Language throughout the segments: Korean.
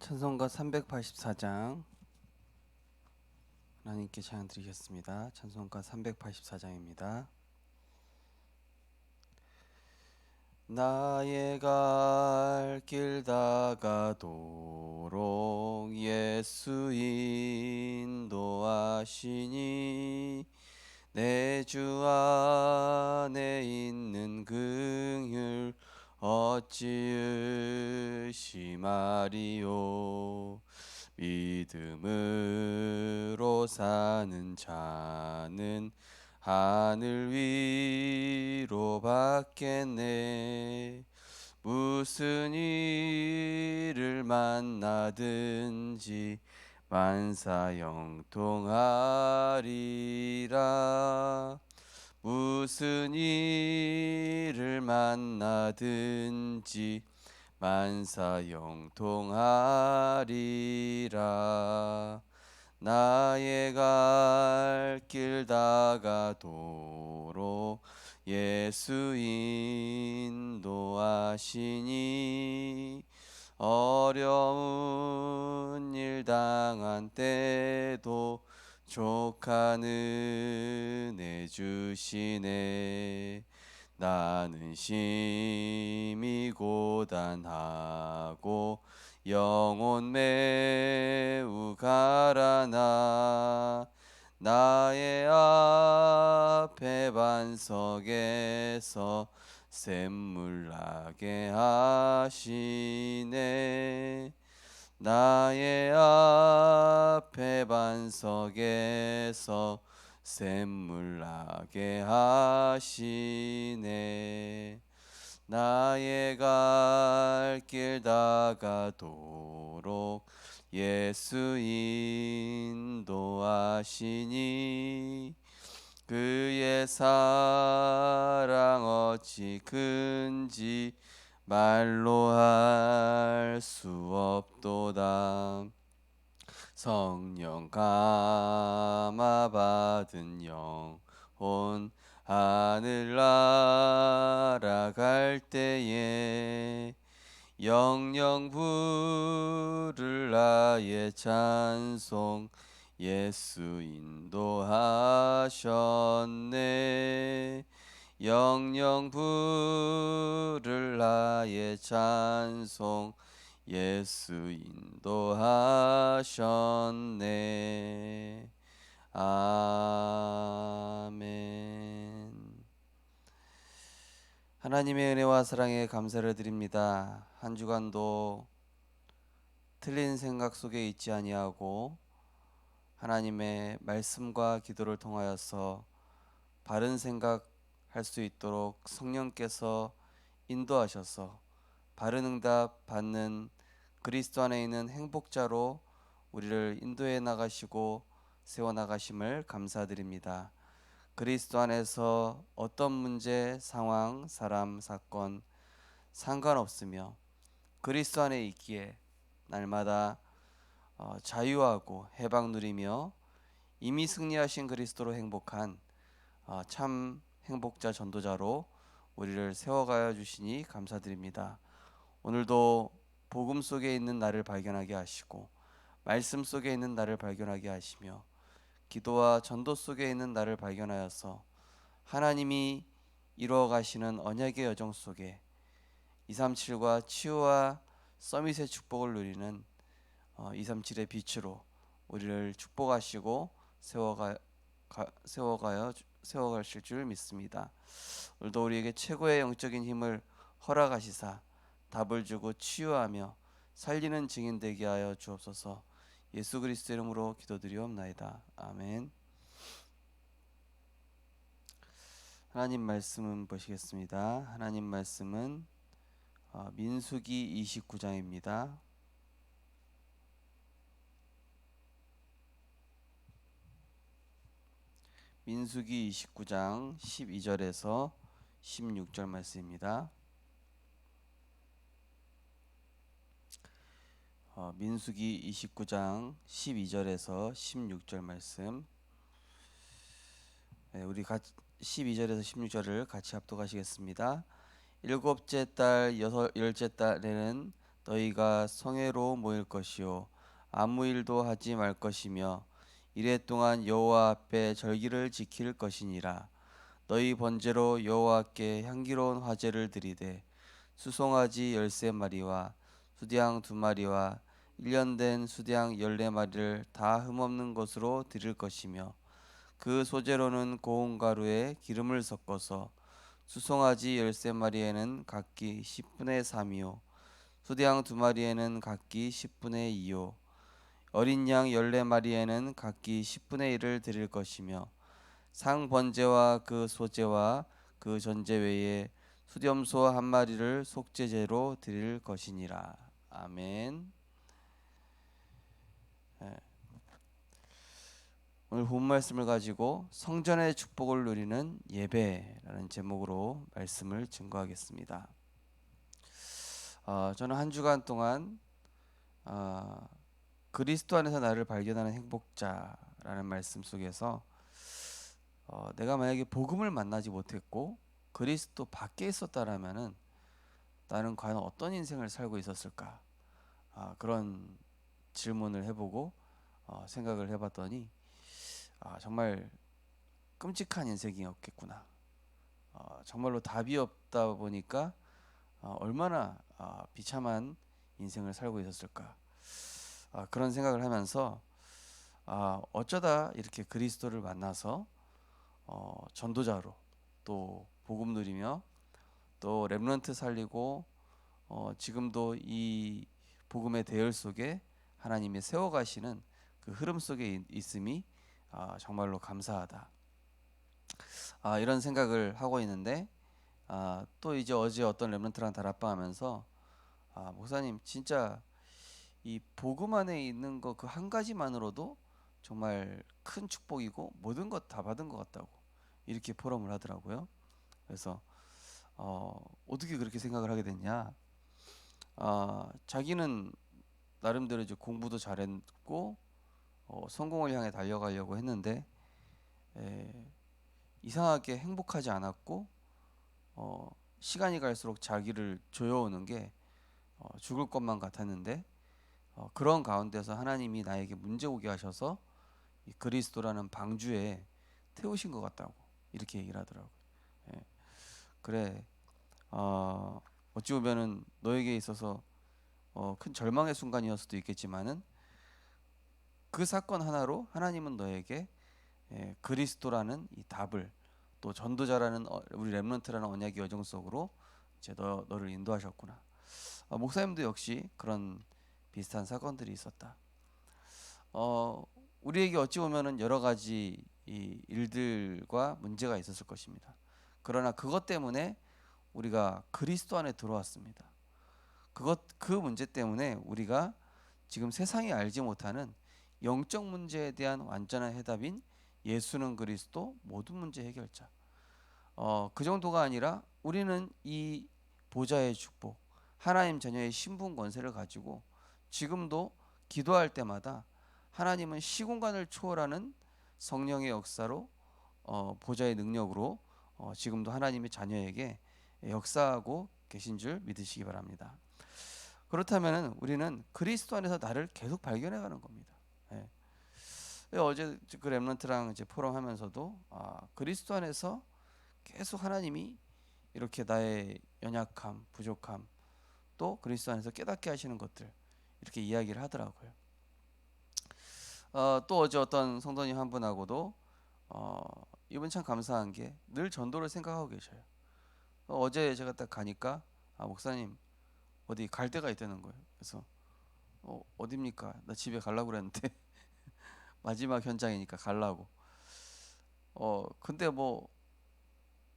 찬송가 384장 하나님께 찬양 드리겠습니다. 찬송가 384장입니다. 나의 갈 길 다가도록 예수 인도하시니 내 주 안에 있는 긍휼 어찌 의심하리요. 믿음으로 사는 자는 하늘 위로 받겠네. 무슨 일을 만나든지 만사 형통하리라. 무슨 일을 만나든지 만사 형통하리라. 나의 갈 길 다가도록 예수 인도하시니 어려운 일 당한 때도 족한 은혜 주시네. 나는 심히 고단하고 영혼 매우 가라나 나의 앞에 반석에서 샘물 나게 하시네. 나의 앞에 반석에서 샘물 나게 하시네. 나의 갈 길 다가도록 예수 인도하시니 그의 사랑 어찌 큰지 말로 할 수 없도다. 성령 감화 받은 영혼 하늘 날아갈 때에 영영 부를 나의 찬송 예수 인도하셨네. 영영 부를 나의 찬송 예수 인도하셨네. 아멘. 하나님의 은혜와 사랑에 감사를 드립니다. 한 주간도 틀린 생각 속에 있지 아니하고 하나님의 말씀과 기도를 통하여서 바른 생각할 수 있도록 성령께서 인도하셔서 바른 응답 받는 그리스도 안에 있는 행복자로 우리를 인도해 나가시고 세워 나가심을 감사드립니다. 그리스도 안에서 어떤 문제, 상황, 사람, 사건 상관없으며 그리스도 안에 있기에 날마다 자유하고 해방 누리며 이미 승리하신 그리스도로 행복한 참 행복자 전도자로 우리를 세워가여 주시니 감사드립니다. 오늘도 복음 속에 있는 나를 발견하게 하시고 말씀 속에 있는 나를 발견하게 하시며 기도와 전도 속에 있는 나를 발견하여서 하나님이 이루어 가시는 언약의 여정 속에 237과 치유와 서밋의 축복을 누리는 237의 빛으로 우리를 축복하시고 세워가실 줄 믿습니다. 오늘도 우리에게 최고의 영적인 힘을 허락하시사 답을 주고 치유하며 살리는 증인 되게 하여 주옵소서. 예수 그리스도 이름으로 기도드리옵나이다. 아멘. 하나님 말씀은 보시겠습니다. 하나님 말씀은 민수기 29장입니다. 민수기 29장 12절에서 16절 말씀입니다. 민수기 29장 12절에서 16절 말씀. 우리 12절에서 16절을 같이 합독하시겠습니다. 일곱째 달 열째 달에는 너희가 성회로 모일 것이요 아무 일도 하지 말 것이며 이레 동안 여호와 앞에 절기를 지킬 것이니라. 너희 번제로 여호와께 향기로운 화제를 드리되 수송아지 13마리와 수디양 2마리와 1년 된 수디양 14마리를 다 흠없는 것으로 드릴 것이며 그 소재로는 고운 가루에 기름을 섞어서 수송아지 13마리에는 각기 10분의 3이요 수디양 2마리에는 각기 10분의 2요 어린 양 14마리에는 각기 10분의 1을 드릴 것이며 상 번제와 그 소제와 그 전제 외에 수렴소 한 마리를 속죄제로 드릴 것이니라. 아멘. 예, 오늘 본 말씀을 가지고 성전의 축복을 누리는 예배라는 제목으로 말씀을 증거하겠습니다. 저는 한 주간 동안 그리스도 안에서 나를 발견하는 행복자라는 말씀 속에서 내가 만약에 복음을 만나지 못했고 그리스도 밖에 있었다라면은 나는 과연 어떤 인생을 살고 있었을까? 그런 질문을 해보고 생각을 해봤더니 정말 끔찍한 인생이었겠구나. 정말로 답이 없다 보니까 얼마나 비참한 인생을 살고 있었을까? 그런 생각을 하면서 어쩌다 이렇게 그리스도를 만나서 전도자로 또 복음 누리며 또 렘넌트 살리고 지금도 이 복음의 대열 속에 하나님이 세워가시는 그 흐름 속에 있음이 정말로 감사하다. 이런 생각을 하고 있는데 또 이제 어제 어떤 렘넌트랑 다락방하면서 목사님 진짜 이 복음 안에 있는 거 그 한 가지만으로도 정말 큰 축복이고 모든 것 다 받은 것 같다고 이렇게 포럼을 하더라고요. 그래서 어떻게 그렇게 생각을 하게 됐냐? 자기는 나름대로 이제 공부도 잘했고 성공을 향해 달려가려고 했는데 에, 이상하게 행복하지 않았고 시간이 갈수록 자기를 조여오는 게 죽을 것만 같았는데 그런 가운데서 하나님이 나에게 문제 오게 하셔서 이 그리스도라는 방주에 태우신 것 같다고 이렇게 얘기를 하더라고요. 예, 그래 어찌 보면은 너에게 있어서 큰 절망의 순간이었을 수도 있겠지만은 그 사건 하나로 하나님은 너에게 그리스도라는 이 답을 또 전도자라는 우리 렘넌트라는 언약의 여정 속으로 이제 너를 인도하셨구나. 목사님도 역시 그런 비슷한 사건들이 있었다. 우리에게 어찌 보면은 여러 가지 이 일들과 문제가 있었을 것입니다. 그러나 그것 때문에 우리가 그리스도 안에 들어왔습니다. 그 문제 때문에 우리가 지금 세상이 알지 못하는 영적 문제에 대한 완전한 해답인 예수는 그리스도 모든 문제 해결자. 그 정도가 아니라 우리는 이 보좌의 축복, 하나님 자녀의 신분 권세를 가지고 지금도 기도할 때마다 하나님은 시공간을 초월하는 성령의 역사로 보좌의 능력으로 지금도 하나님의 자녀에게 역사하고 계신 줄 믿으시기 바랍니다. 그렇다면 우리는 그리스도 안에서 나를 계속 발견해가는 겁니다. 예. 어제 그 렘넌트랑 이제 포럼하면서도 그리스도 안에서 계속 하나님이 이렇게 나의 연약함, 부족함, 또 그리스도 안에서 깨닫게 하시는 것들 이렇게 이야기를 하더라고요. 또 어제 어떤 성도님 한 분하고도 이분 참 감사한 게 늘 전도를 생각하고 계셔요. 어제 제가 딱 가니까 목사님 어디 갈 데가 있다는 거예요. 그래서 어딥니까? 나 집에 가려고 그랬는데 마지막 현장이니까 가려고. 근데 뭐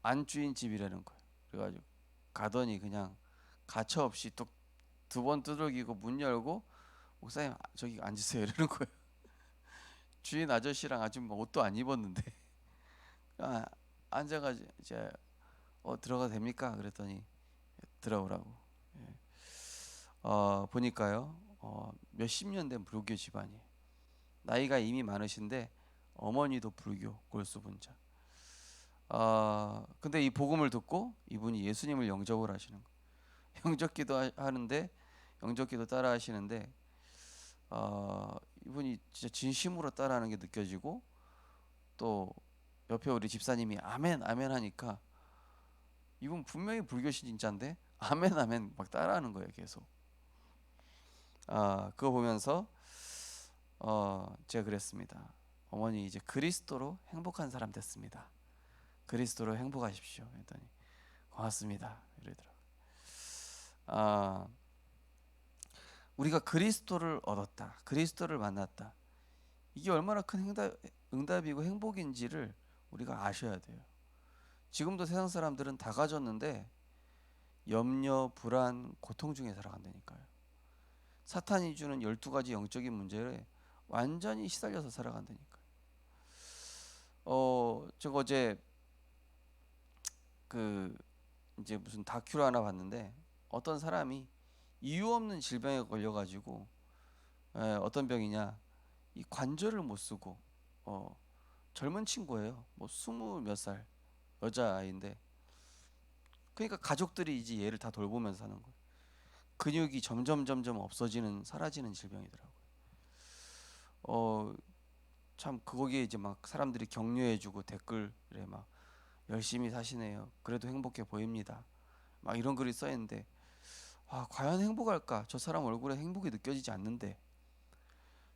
안주인 집이라는 거예요. 그래가지고 가더니 그냥 가차 없이 또 두 번 두들기고 문 열고 목사님 저기 앉으세요 이러는 거예요. 주인 아저씨랑 아줌마 옷도 안 입었는데 앉아가지고 이제 들어가도 됩니까? 그랬더니 들어오라고. 예. 보니까요 몇십 년 된 불교 집안이에요. 나이가 이미 많으신데 어머니도 불교 골수분자. 근데 이 복음을 듣고 이분이 예수님을 영접을 하시는 거예요. 영접기도 하는데 영적기도 따라 하시는데 이분이 진짜 진심으로 따라하는 게 느껴지고, 또 옆에 우리 집사님이 아멘 아멘 하니까 이분 분명히 불교 신자인데 아멘 아멘 막 따라하는 거예요, 계속. 그거 보면서 제가 그랬습니다. 어머니 이제 그리스도로 행복한 사람 됐습니다. 그리스도로 행복하십시오. 그랬더니 고맙습니다 이러더라고요. 우리가 그리스도를 얻었다, 그리스도를 만났다, 이게 얼마나 큰 응답이고 행복인지를 우리가 아셔야 돼요. 지금도 세상 사람들은 다 가졌는데 염려, 불안, 고통 중에 살아간다니까요. 사탄이 주는 12가지 영적인 문제에 완전히 시달려서 살아간다니까요. 제가 어제 이제 무슨 다큐를 하나 봤는데, 어떤 사람이 이유 없는 질병에 걸려가지고, 어떤 병이냐, 이 관절을 못 쓰고, 젊은 친구예요. 뭐 20몇 살 여자아이인데, 그러니까 가족들이 이제 얘를 다 돌보면서 사는 거예요. 근육이 점점 없어지는, 사라지는 질병이더라고요. 참 거기에 이제 막 사람들이 격려해주고 댓글에 막 열심히 사시네요, 그래도 행복해 보입니다, 막 이런 글이 써 있는데, 과연 행복할까? 저 사람 얼굴에 행복이 느껴지지 않는데,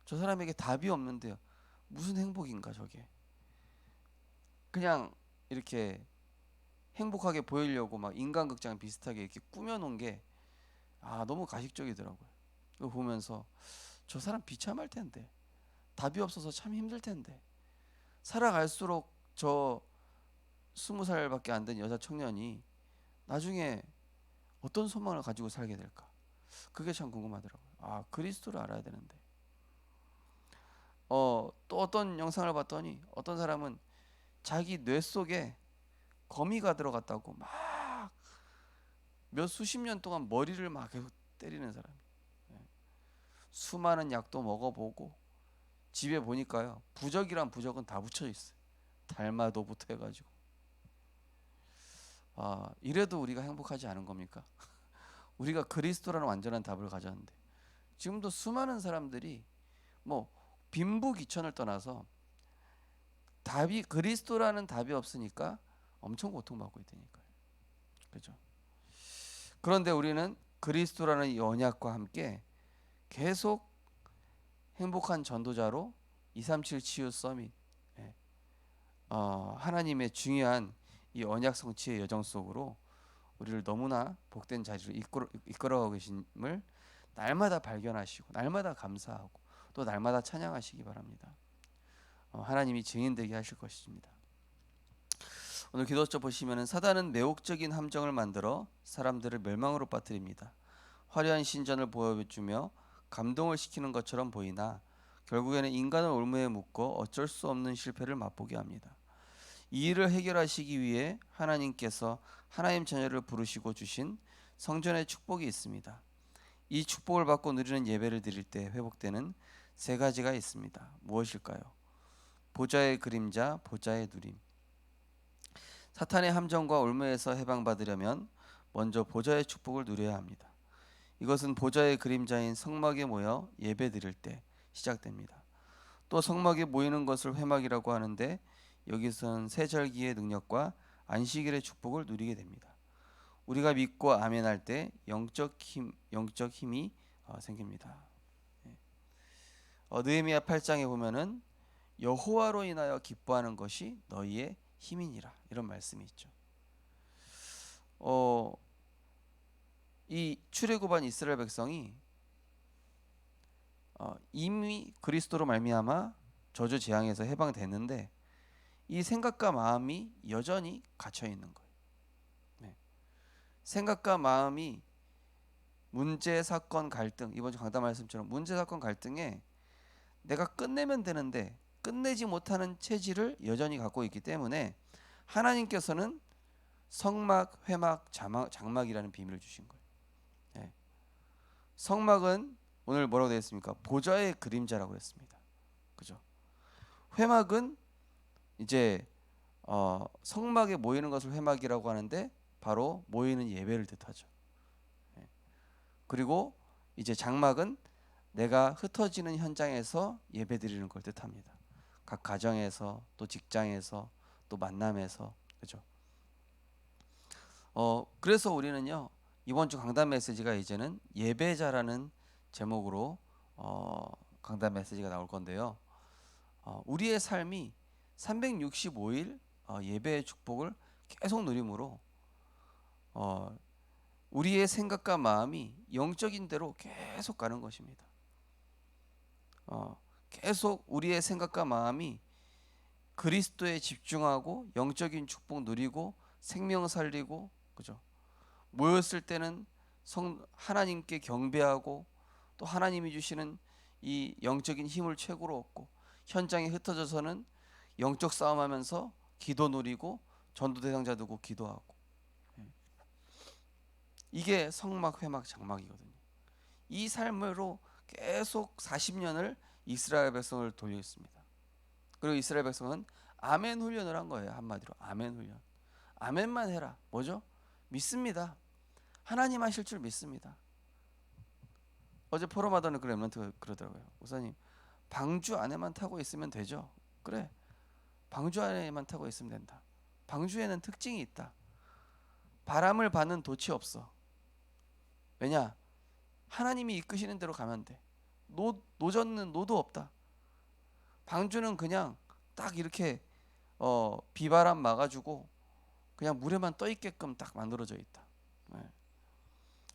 저 사람에게 답이 없는데요, 무슨 행복인가 저게? 그냥 이렇게 행복하게 보이려고 막 인간극장 비슷하게 이렇게 꾸며놓은 게 너무 가식적이더라고요. 이거 보면서 저 사람 비참할 텐데, 답이 없어서 참 힘들 텐데, 살아갈수록 저 20살밖에 안 된 여자 청년이 나중에 어떤 소망을 가지고 살게 될까? 그게 참 궁금하더라고요. 그리스도를 알아야 되는데. 또 어떤 영상을 봤더니 어떤 사람은 자기 뇌 속에 거미가 들어갔다고 막 몇 수십 년 동안 머리를 막 계속 때리는 사람이. 수많은 약도 먹어보고 집에 보니까요, 부적이란 부적은 다 붙여 있어요. 달마도부터 해가지고. 이래도 우리가 행복하지 않은 겁니까? 우리가 그리스도라는 완전한 답을 가졌는데, 지금도 수많은 사람들이 뭐 빈부귀천을 떠나서 그리스도라는 답이 없으니까 엄청 고통받고 있다니까요. 그죠? 그런데 우리는 그리스도라는 이 언약과 함께 계속 행복한 전도자로 237 치유 서밋, 하나님의 중요한 이 언약 성취의 여정 속으로 우리를 너무나 복된 자리로 이끌어가고 계심을 날마다 발견하시고, 날마다 감사하고, 또 날마다 찬양하시기 바랍니다. 하나님이 증인되게 하실 것입니다. 오늘 기도처 보시면은, 사단은 매혹적인 함정을 만들어 사람들을 멸망으로 빠뜨립니다. 화려한 신전을 보여주며 감동을 시키는 것처럼 보이나 결국에는 인간을 올무에 묶어 어쩔 수 없는 실패를 맛보게 합니다. 이 일을 해결하시기 위해 하나님께서 하나님 자녀를 부르시고 주신 성전의 축복이 있습니다. 이 축복을 받고 누리는 예배를 드릴 때 회복되는 3가지가 있습니다. 무엇일까요? 보좌의 그림자, 보좌의 누림. 사탄의 함정과 올무에서 해방받으려면 먼저 보좌의 축복을 누려야 합니다. 이것은 보좌의 그림자인 성막에 모여 예배 드릴 때 시작됩니다. 또 성막에 모이는 것을 회막이라고 하는데, 여기서는 세절기의 능력과 안식일의 축복을 누리게 됩니다. 우리가 믿고 아멘할 때 영적 힘이 생깁니다. 느헤미야 8장에 보면은 여호와로 인하여 기뻐하는 것이 너희의 힘이니라, 이런 말씀이 있죠. 이 출애굽한 이스라엘 백성이 이미 그리스도로 말미암아 저주 재앙에서 해방됐는데, 이 생각과 마음이 여전히 갇혀 있는 거예요. 생각과 마음이 문제, 사건, 갈등, 이번 주 강단 말씀처럼 문제, 사건, 갈등에 내가 끝내면 되는데 끝내지 못하는 체질을 여전히 갖고 있기 때문에 하나님께서는 성막, 회막, 장막이라는 비밀을 주신 거예요. 성막은 오늘 뭐라고 되어 있습니까? 보좌의 그림자라고 했습니다. 그죠? 회막은 이제 성막에 모이는 것을 회막이라고 하는데, 바로 모이는 예배를 뜻하죠. 그리고 이제 장막은 내가 흩어지는 현장에서 예배드리는 걸 뜻합니다. 각 가정에서, 또 직장에서, 또 만남에서, 그죠? 그래서 우리는요, 이번 주 강단 메시지가 이제는 예배자라는 제목으로 강단 메시지가 나올 건데요. 우리의 삶이 365일 예배의 축복을 계속 누림으로 우리의 생각과 마음이 영적인 대로 계속 가는 것입니다. 계속 우리의 생각과 마음이 그리스도에 집중하고 영적인 축복 누리고 생명 살리고, 그죠? 모였을 때는 하나님께 경배하고 또 하나님이 주시는 이 영적인 힘을 최고로 얻고, 현장에 흩어져서는 영적 싸움하면서 기도 누리고 전도 대상자 두고 기도하고, 이게 성막, 회막, 장막이거든요. 이 삶으로 계속 40년을 이스라엘 백성을 돌렸습니다. 그리고 이스라엘 백성은 아멘 훈련을 한 거예요. 한마디로 아멘 훈련. 아멘만 해라. 뭐죠? 믿습니다. 하나님 하실 줄 믿습니다. 어제 포럼하더니 그 랩런트가 그러더라고요. 목사님, 방주 안에만 타고 있으면 되죠? 그래, 방주 안에만 타고 있으면 된다. 방주에는 특징이 있다. 바람을 받는 돛이 없어. 왜냐? 하나님이 이끄시는 대로 가면 돼. 노젓는 노도 없다. 방주는 그냥 딱 이렇게 비바람 막아주고 그냥 물에만 떠 있게끔 딱 만들어져 있다. 네.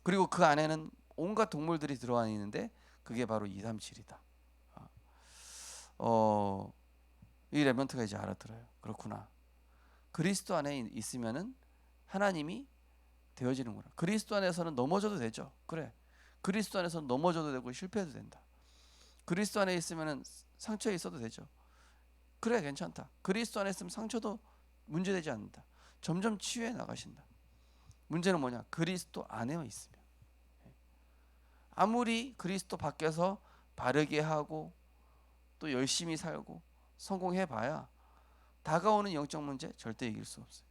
그리고 그 안에는 온갖 동물들이 들어와 있는데 그게 바로 237이다. 이 레몬트가 이제 알아들어요. 그렇구나. 그리스도 안에 있으면은 하나님이 되어지는구나. 그리스도 안에서는 넘어져도 되죠. 그래. 그리스도 안에서는 넘어져도 되고 실패해도 된다. 그리스도 안에 있으면은 상처에 있어도 되죠. 그래, 괜찮다. 그리스도 안에 있으면 상처도 문제되지 않는다. 점점 치유해 나가신다. 문제는 뭐냐? 그리스도 안에 있으면. 아무리 그리스도 밖에서 바르게 하고 또 열심히 살고 성공해 봐야 다가오는 영적 문제 절대 이길 수 없어요.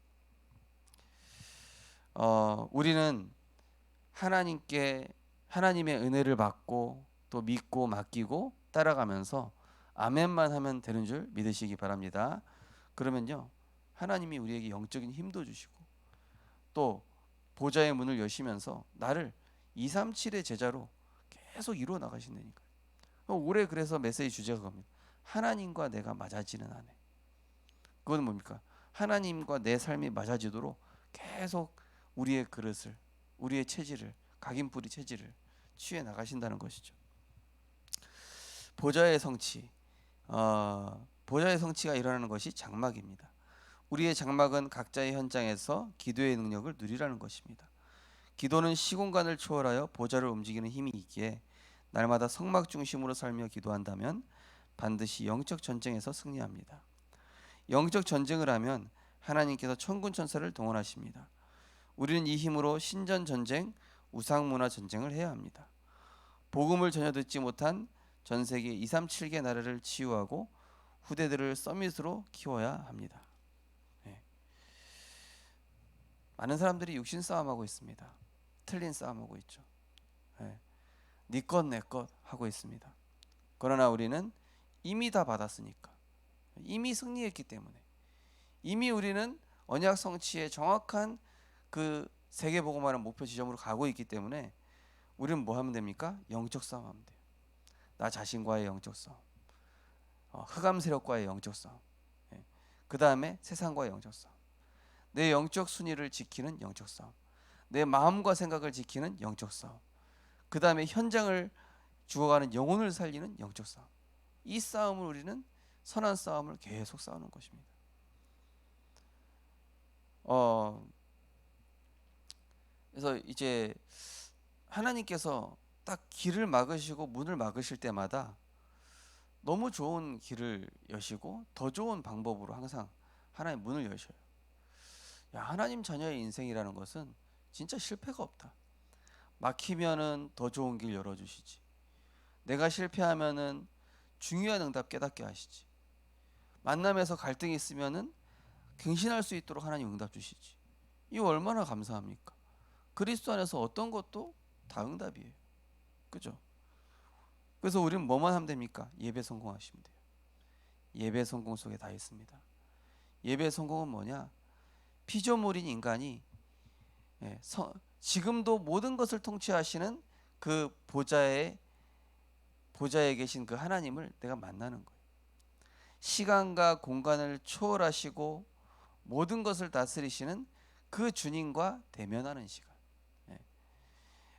우리는 하나님의 은혜를 받고 또 믿고 맡기고 따라가면서 아멘만 하면 되는 줄 믿으시기 바랍니다. 그러면요, 하나님이 우리에게 영적인 힘도 주시고 또 보좌의 문을 여시면서 나를 237의 제자로 계속 이루어 나가신다니까요. 올해 그래서 메시지 주제가 겁니다. 하나님과 내가 맞아지는 한 해. 그건 뭡니까? 하나님과 내 삶이 맞아지도록 계속 우리의 그릇을, 우리의 체질을, 각인뿌리 체질을 취해 나가신다는 것이죠. 보좌의 성취, 보좌의 성취가 일어나는 것이 장막입니다. 우리의 장막은 각자의 현장에서 기도의 능력을 누리라는 것입니다. 기도는 시공간을 초월하여 보좌를 움직이는 힘이 있기에 날마다 성막 중심으로 살며 기도한다면 반드시 영적 전쟁에서 승리합니다. 영적 전쟁을 하면 하나님께서 천군 천사를 동원하십니다. 우리는 이 힘으로 신전 전쟁, 우상 문화 전쟁을 해야 합니다. 복음을 전혀 듣지 못한 전 세계 237개 나라를 치유하고 후대들을 서밋으로 키워야 합니다. 네. 많은 사람들이 육신 싸움하고 있습니다. 틀린 싸움하고 있죠. 네 것 내 것 하고 있습니다. 그러나 우리는 이미 다 받았으니까, 이미 승리했기 때문에, 이미 우리는 언약 성취의 정확한 그 세계복음화는 목표 지점으로 가고 있기 때문에 우리는 뭐 하면 됩니까? 영적 싸움 하면 돼요. 나 자신과의 영적 싸움, 흑암 세력과의 영적 싸움, 그 다음에 세상과의 영적 싸움, 내 영적 순위를 지키는 영적 싸움, 내 마음과 생각을 지키는 영적 싸움, 그 다음에 현장을 죽어가는 영혼을 살리는 영적 싸움. 이 싸움을 우리는 선한 싸움을 계속 싸우는 것입니다. 그래서 이제 하나님께서 딱 길을 막으시고 문을 막으실 때마다 너무 좋은 길을 여시고 더 좋은 방법으로 항상 하나님 문을 여셔요. 야, 하나님 자녀의 인생이라는 것은 진짜 실패가 없다. 막히면은 더 좋은 길 열어주시지. 내가 실패하면은 중요한 응답 깨닫게 하시지. 만남에서 갈등이 있으면은 갱신할 수 있도록 하나님 응답 주시지. 이거 얼마나 감사합니까? 그리스도 안에서 어떤 것도 다 응답이에요. 그죠? 그래서 우리는 뭐만 하면 됩니까? 예배 성공하시면 돼요. 예배 성공 속에 다 있습니다. 예배 성공은 뭐냐? 피조물인 인간이 지금도 모든 것을 통치하시는 그 보좌에 계신 그 하나님을 내가 만나는 거예요. 시간과 공간을 초월하시고 모든 것을 다스리시는 그 주님과 대면하는 시간.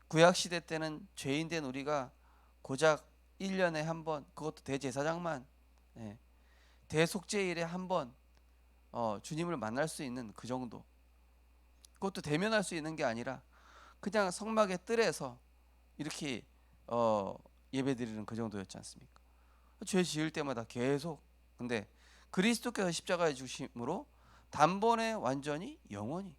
구약 시대 때는 죄인된 우리가 고작 1년에 한 번, 그것도 대제사장만 대속죄일에 한 번 주님을 만날 수 있는 그 정도. 그것도 대면할 수 있는 게 아니라 그냥 성막의 뜰에서 이렇게 예배드리는 그 정도였지 않습니까? 죄 지을 때마다 계속. 근데 그리스도께서 십자가에 주심으로 단번에 완전히 영원히,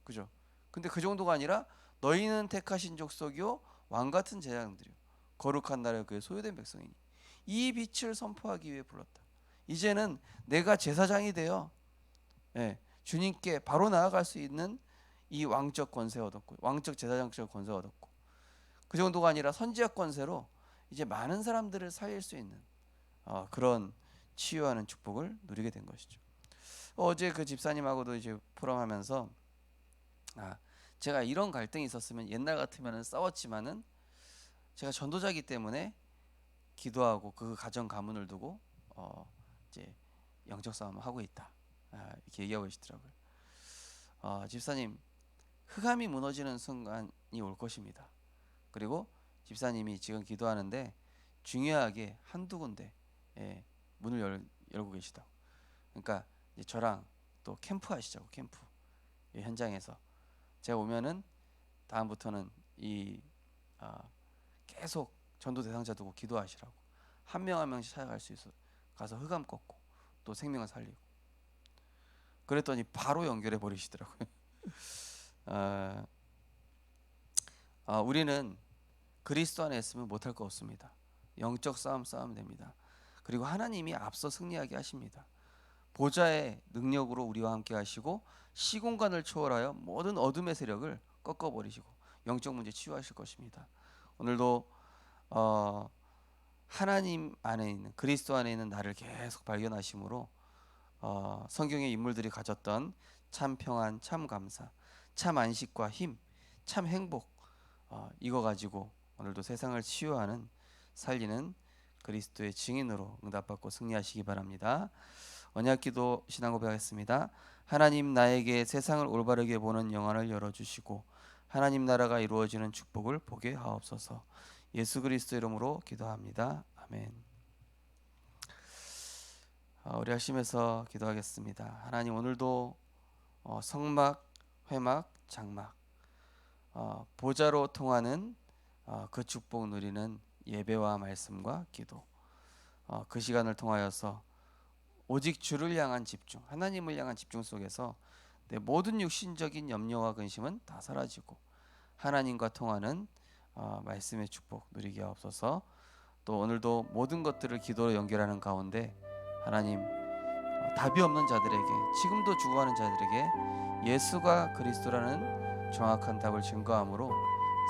그죠? 근데 그 정도가 아니라 너희는 택하신 족속이요 왕 같은 제사장들이요 거룩한 나라의 그의 소유된 백성이니 이 빛을 선포하기 위해 불렀다. 이제는 내가 제사장이 되어 주님께 바로 나아갈 수 있는 이 왕적 권세 얻었고, 왕적 제사장적 권세 얻었고, 그 정도가 아니라 선지자 권세로 이제 많은 사람들을 살릴 수 있는 그런 치유하는 축복을 누리게 된 것이죠. 어제 그 집사님하고도 이제 포럼하면서 제가 이런 갈등이 있었으면 옛날 같으면 싸웠지만은 제가 전도자이기 때문에 기도하고 그 가정 가문을 두고 이제 영적 싸움을 하고 있다, 이렇게 얘기하고 계시더라고요. 집사님, 흑암이 무너지는 순간이 올 것입니다. 그리고 집사님이 지금 기도하는데 중요하게 한두 군데 문을 열고 계시다. 그러니까 이제 저랑 또 캠프 하시자고. 캠프 현장에서 제가 오면은 다음부터는 계속 전도 대상자 두고 기도하시라고, 한 명 한 명씩 찾아갈 수 있어 가서 흑암 꺾고 또 생명을 살리고. 그랬더니 바로 연결해 버리시더라고요. 우리는 그리스도 안에 있으면 못할 거 없습니다. 영적 싸우면 됩니다. 그리고 하나님이 앞서 승리하게 하십니다. 보좌의 능력으로 우리와 함께 하시고 시공간을 초월하여 모든 어둠의 세력을 꺾어버리시고 영적 문제 치유하실 것입니다. 오늘도 하나님 안에 있는, 그리스도 안에 있는 나를 계속 발견하심으로 성경의 인물들이 가졌던 참 평안, 참 감사, 참 안식과 힘, 참 행복, 이거 가지고 오늘도 세상을 치유하는, 살리는 그리스도의 증인으로 응답받고 승리하시기 바랍니다. 언약기도 신앙고백하겠습니다. 하나님, 나에게 세상을 올바르게 보는 영안을 열어주시고 하나님 나라가 이루어지는 축복을 보게 하옵소서. 예수 그리스도 이름으로 기도합니다. 아멘. 우리 합심해서 기도하겠습니다. 하나님, 오늘도 성막, 회막, 장막, 보좌로 통하는 그 축복 누리는 예배와 말씀과 기도, 그 시간을 통하여서 오직 주를 향한 집중, 하나님을 향한 집중 속에서 내 모든 육신적인 염려와 근심은 다 사라지고 하나님과 통하는 말씀의 축복 누리게 하옵소서. 또 오늘도 모든 것들을 기도로 연결하는 가운데 하나님, 답이 없는 자들에게, 지금도 죽어가는 자들에게 예수가 그리스도라는 정확한 답을 증거함으로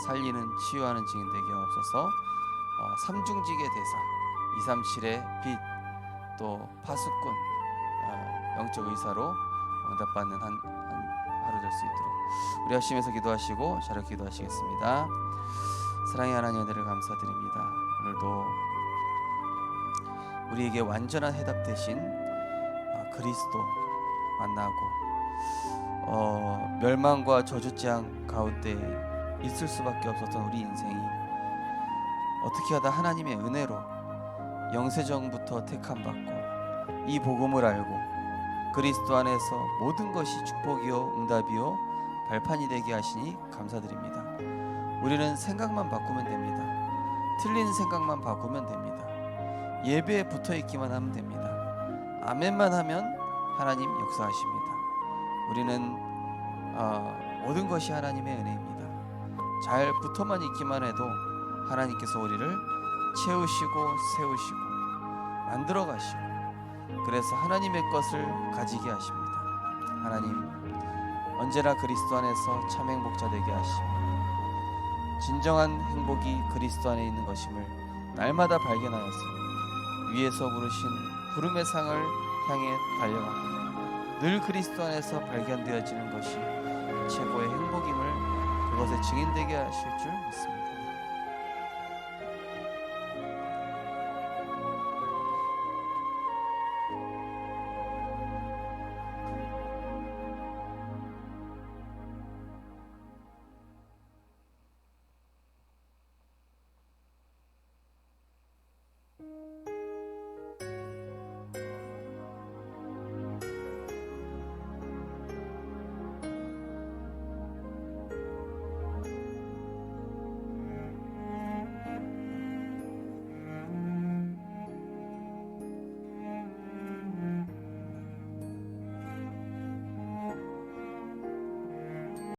살리는, 치유하는 증인 되게 하옵소서. 삼중직의 대사 237의 빛, 또 파수꾼, 영적 의사로 응답받는 한 하루 될 수 있도록 우리 합심해서 기도하시고 자료 기도하시겠습니다. 사랑의 하나님, 은혜를 감사드립니다. 오늘도 우리에게 완전한 해답 대신 그리스도 만나고 멸망과 저주재앙 가운데 있을 수밖에 없었던 우리 인생이 어떻게 하다 하나님의 은혜로 영세전부터 택함받고 이 복음을 알고 그리스도 안에서 모든 것이 축복이요 응답이요 발판이 되게 하시니 감사드립니다. 우리는 생각만 바꾸면 됩니다. 틀린 생각만 바꾸면 됩니다. 예배에 붙어있기만 하면 됩니다. 아멘만 하면 하나님 역사하십니다. 우리는 모든 것이 하나님의 은혜입니다. 잘 붙어만 있기만 해도 하나님께서 우리를 채우시고 세우시고 만들어 가시고, 그래서 하나님의 것을 가지게 하십니다. 하나님, 언제나 그리스도 안에서 참 행복자 되게 하시고 진정한 행복이 그리스도 안에 있는 것임을 날마다 발견하여서 위에서 부르신 부름의 상을 향해 달려가며 늘 그리스도 안에서 발견되어지는 것이 최고의 행복임을 그것의 증인되게 하실 줄 믿습니다.